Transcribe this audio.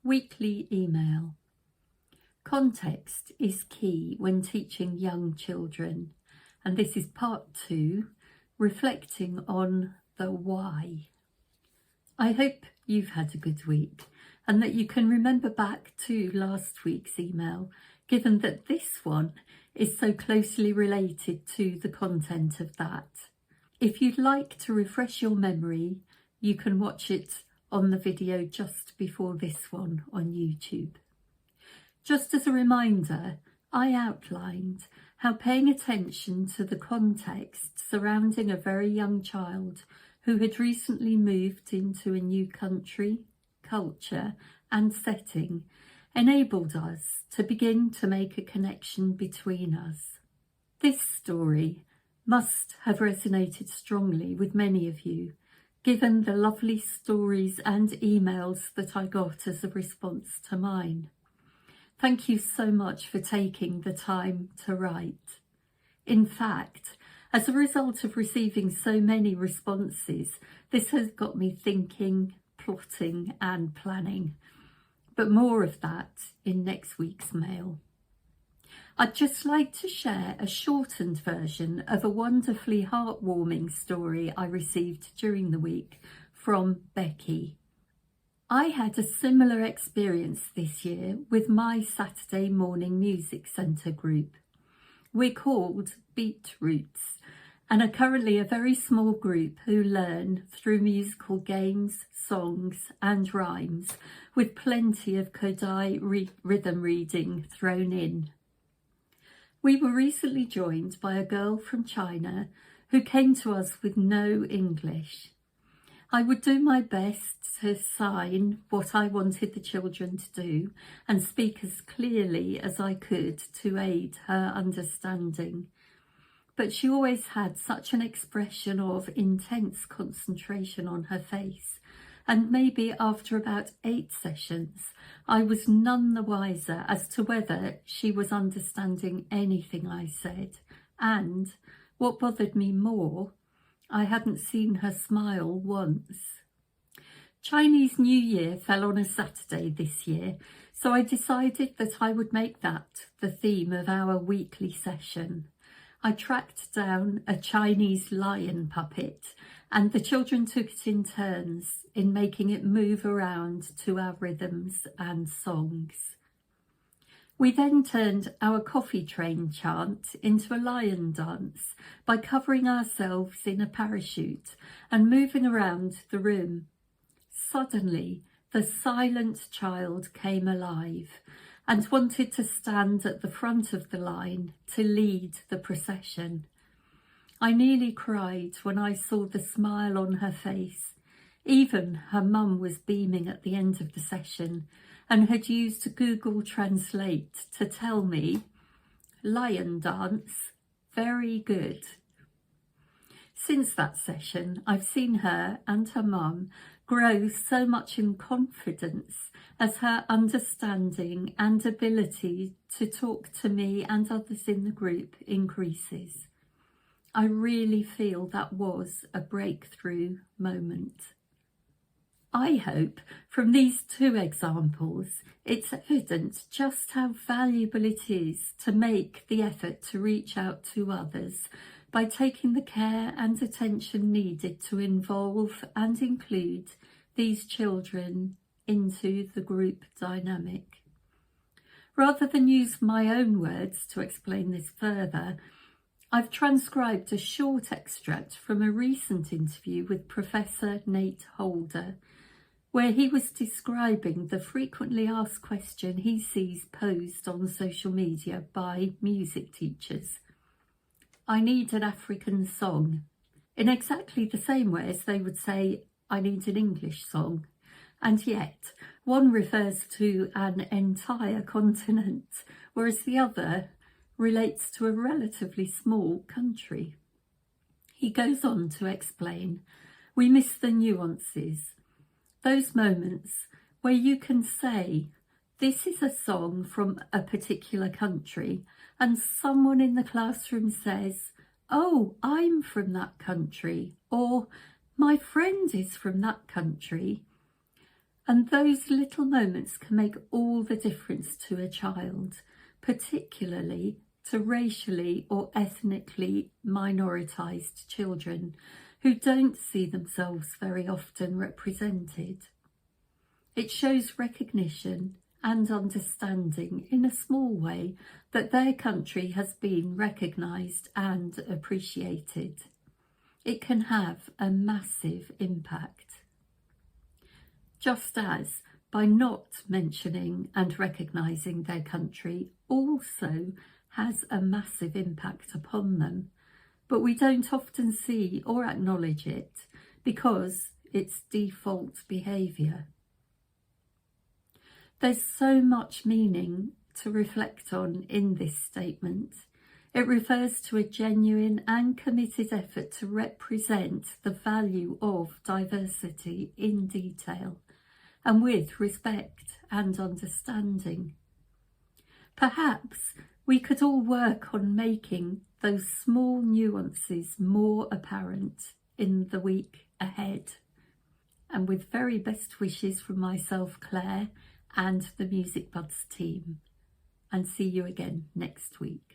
Weekly email. Context is key when teaching young children, and this is part 2, reflecting on the why. I hope you've had a good week and that you can remember back to last week's email, given that this one is so closely related to the content of that. If you'd like to refresh your memory, you can watch it on the video just before this one on YouTube. Just as a reminder, I outlined how paying attention to the context surrounding a very young child who had recently moved into a new country, culture and setting enabled us to begin to make a connection between us. This story must have resonated strongly with many of you, given the lovely stories and emails that I got as a response to mine. Thank you so much for taking the time to write. In fact, as a result of receiving so many responses, this has got me thinking, plotting and planning. But more of that in next week's mail. I'd just like to share a shortened version of a wonderfully heartwarming story I received during the week from Becky. I had a similar experience this year with my Saturday morning music centre group. We're called Beetroots and are currently a very small group who learn through musical games, songs and rhymes, with plenty of Kodai rhythm reading thrown in. We were recently joined by a girl from China who came to us with no English. I would do my best to sign what I wanted the children to do and speak as clearly as I could to aid her understanding. But she always had such an expression of intense concentration on her face, and maybe after about 8 sessions, I was none the wiser as to whether she was understanding anything I said. And, what bothered me more, I hadn't seen her smile once. Chinese New Year fell on a Saturday this year, so I decided that I would make that the theme of our weekly session. I tracked down a Chinese lion puppet and the children took it in turns in making it move around to our rhythms and songs. We then turned our coffee train chant into a lion dance by covering ourselves in a parachute and moving around the room. Suddenly, the silent child came alive and wanted to stand at the front of the line to lead the procession. I nearly cried when I saw the smile on her face. Even her mum was beaming at the end of the session and had used Google Translate to tell me, "Lion dance, very good." Since that session, I've seen her and her mum grow so much in confidence as her understanding and ability to talk to me and others in the group increases. I really feel that was a breakthrough moment. I hope from these 2 examples, it's evident just how valuable it is to make the effort to reach out to others by taking the care and attention needed to involve and include these children into the group dynamic. Rather than use my own words to explain this further, I've transcribed a short extract from a recent interview with Professor Nate Holder, where he was describing the frequently asked question he sees posed on social media by music teachers. I need an African song, in exactly the same way as they would say, I need an English song. And yet, one refers to an entire continent, whereas the other relates to a relatively small country. He goes on to explain, we miss the nuances, those moments where you can say, this is a song from a particular country, and someone in the classroom says, oh, I'm from that country, or my friend is from that country. And those little moments can make all the difference to a child, particularly to racially or ethnically minoritised children who don't see themselves very often represented. It shows recognition and understanding in a small way that their country has been recognised and appreciated. It can have a massive impact. Just as by not mentioning and recognising their country also has a massive impact upon them, but we don't often see or acknowledge it because it's default behaviour. There's so much meaning to reflect on in this statement. It refers to a genuine and committed effort to represent the value of diversity in detail and with respect and understanding. Perhaps we could all work on making those small nuances more apparent in the week ahead. And with very best wishes from myself, Claire, and the Musicbuds team. And see you again next week.